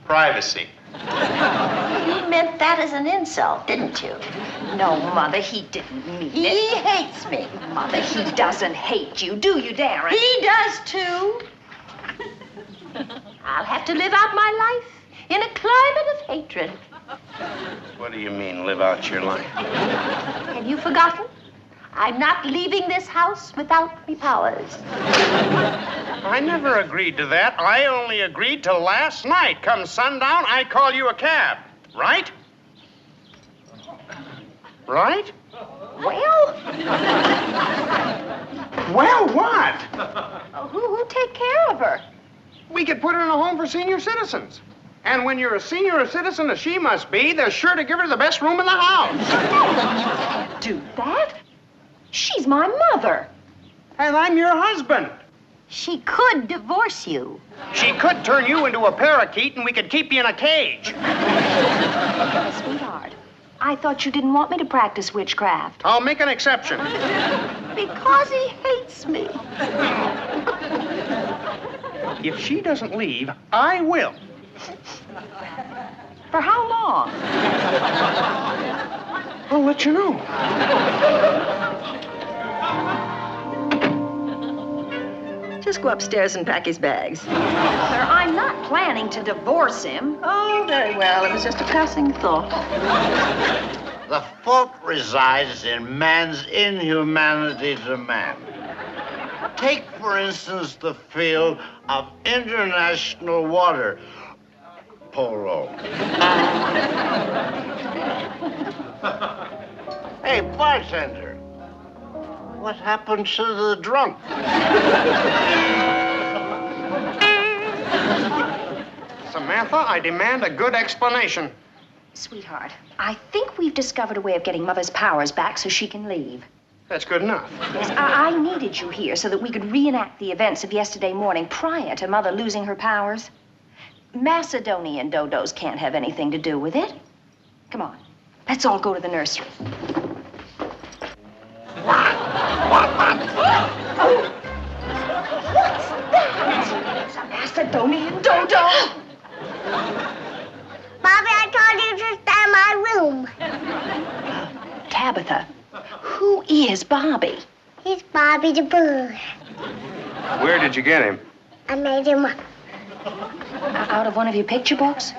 Privacy. You meant that as an insult, didn't you? No, Mother, he didn't mean He it. hates me. Mother, he doesn't hate you, do you, Darrin? He does, too. I'll have to live out my life in a climate of hatred. What do you mean, live out your life? Have you forgotten? I'm not leaving this house without me powers. I never agreed to that. I only agreed to last night. Come sundown, I call you a cab. Right? Right? Well? Well, what? Who'll take care of her? We could put her in a home for senior citizens. And when you're a senior citizen, as she must be, they're sure to give her the best room in the house. Can't do that. She's my mother. And I'm your husband. She could divorce you. She could turn you into a parakeet and we could keep you in a cage. Sweetheart, I thought you didn't want me to practice witchcraft. I'll make an exception. Because he hates me. If she doesn't leave, I will. For how long? I'll let you know. Just go upstairs and pack his bags. Mother, I'm not planning to divorce him. Oh, very well. It was just a passing thought. The fault resides in man's inhumanity to man. Take, for instance, the field of international water polo. Hey, bartender, what happened to the drunk? Samantha, I demand a good explanation. Sweetheart, I think we've discovered a way of getting Mother's powers back so she can leave. That's good enough. Yes, I needed you here so that we could reenact the events of yesterday morning prior to Mother losing her powers. Macedonian dodos can't have anything to do with it. Come on, let's all go to the nursery. What's that? It's a Macedonian dodo. Bobby, I told you to stay in my room. Tabitha, who is Bobby? He's Bobby the bird. Where did you get him? I made him up. Out of one of your picture books?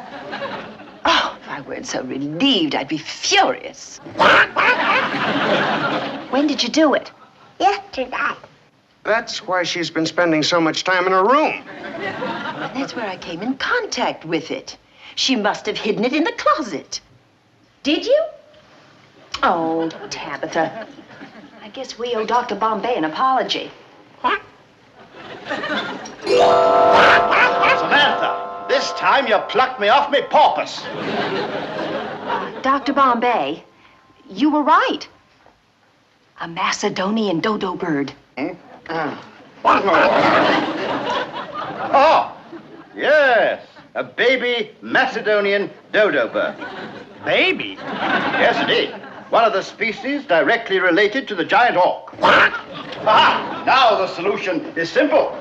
Oh, if I weren't so relieved, I'd be furious. When did you do it? Yesterday. That's why she's been spending so much time in her room. And that's where I came in contact with it. She must have hidden it in the closet. Did you? Oh, Tabitha. I guess we owe Dr. Bombay an apology. Samantha, this time you plucked me off me porpoise. Dr. Bombay, you were right. A Macedonian dodo bird. Oh, yes, a baby Macedonian dodo bird. Baby? Yes, indeed. One of the species directly related to the giant hawk. Ah, now the solution is simple.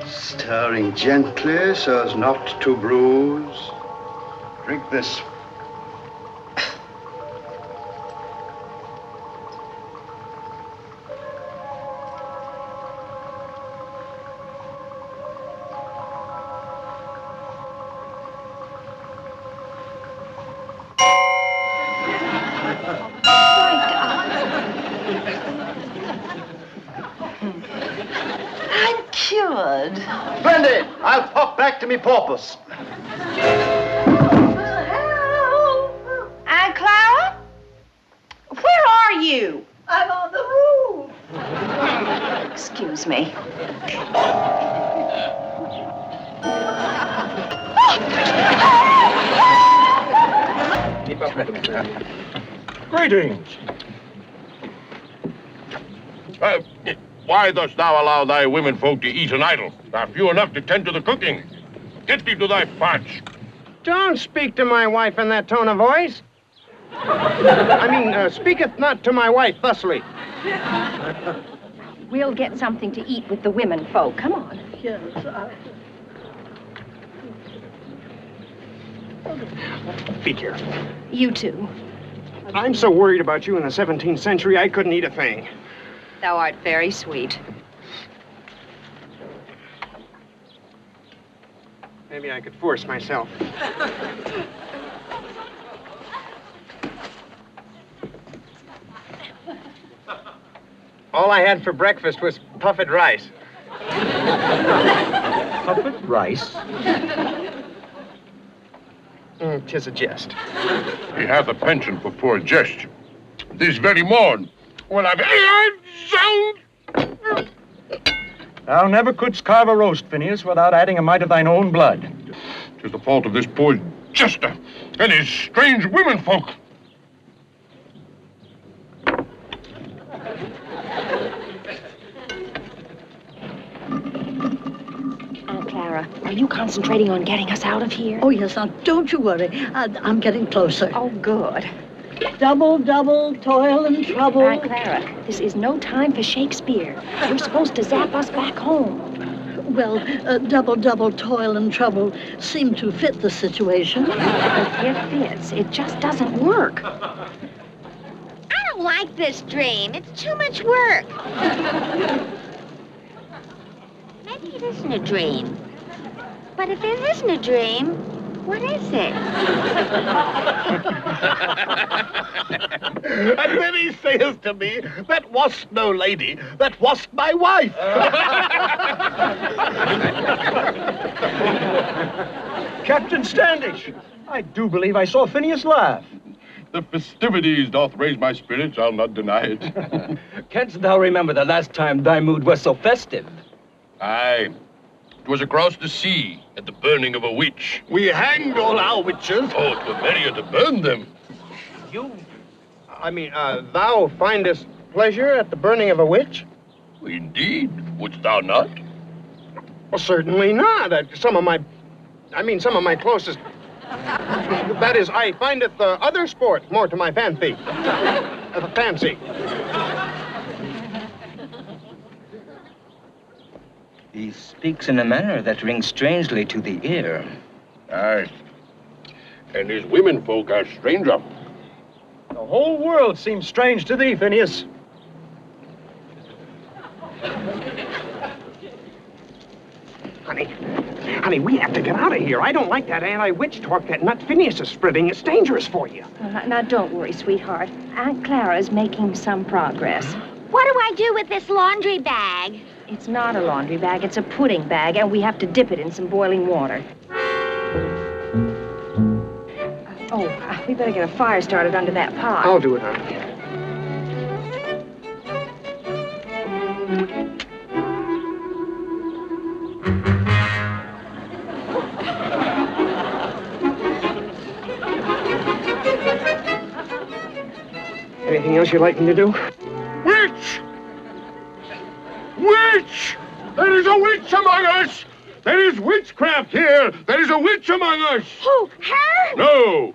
Stirring gently so as not to bruise. Drink this. I'm cured. Splendid! I'll pop back to me porpoise. Aunt Clara? Where are you? I'm on the roof. Excuse me. Greetings. Why dost thou allow thy womenfolk to eat and idle? Thou few enough to tend to the cooking. Get thee to thy pots. Don't speak to my wife in that tone of voice. Speaketh not to my wife thusly. We'll get something to eat with the women folk. Come on. Yes, Be careful. You too. I'm so worried about you in the 17th century, I couldn't eat a thing. Thou art very sweet. Maybe I could force myself. All I had for breakfast was puffed rice. Puffed rice? 'Tis a jest. He hath a penchant for poor jest. This very morn, when Thou never couldst carve a roast, Phineas, without adding a mite of thine own blood. 'Tis the fault of this poor jester and his strange womenfolk. Aunt Clara, are you concentrating on getting us out of here? Oh, yes, Aunt, don't you worry. I'm getting closer. Oh, good. Double, double, toil and trouble. Aunt Clara, this is no time for Shakespeare. You're supposed to zap us back home. Well, double, double, toil and trouble seem to fit the situation. It fits. It just doesn't work. I don't like this dream. It's too much work. Maybe it isn't a dream. But if it isn't a dream, what is it? And then he says to me, that wast no lady, that wast my wife. Captain Standish, I do believe I saw Phineas laugh. The festivities doth raise my spirits, I'll not deny it. Canst thou remember the last time thy mood was so festive? Aye. It was across the sea at the burning of a witch. We hanged all our witches. Oh, it were merrier to burn them. Thou findest pleasure at the burning of a witch? Indeed. Wouldst thou not? Well, certainly not. Some of my closest... That is, I findeth other sports more to my fancy. He speaks in a manner that rings strangely to the ear. Aye. And his womenfolk are stranger. The whole world seems strange to thee, Phineas. Honey, we have to get out of here. I don't like that anti-witch talk that Nut Phineas is spreading. It's dangerous for you. Now, don't worry, sweetheart. Aunt Clara is making some progress. What do I do with this laundry bag? It's not a laundry bag, it's a pudding bag, and we have to dip it in some boiling water. We better get a fire started under that pot. I'll do it, honey. Anything else you'd like me to do? Witch! Witch! There is a witch among us! There is witchcraft here! There is a witch among us! Who, her? No!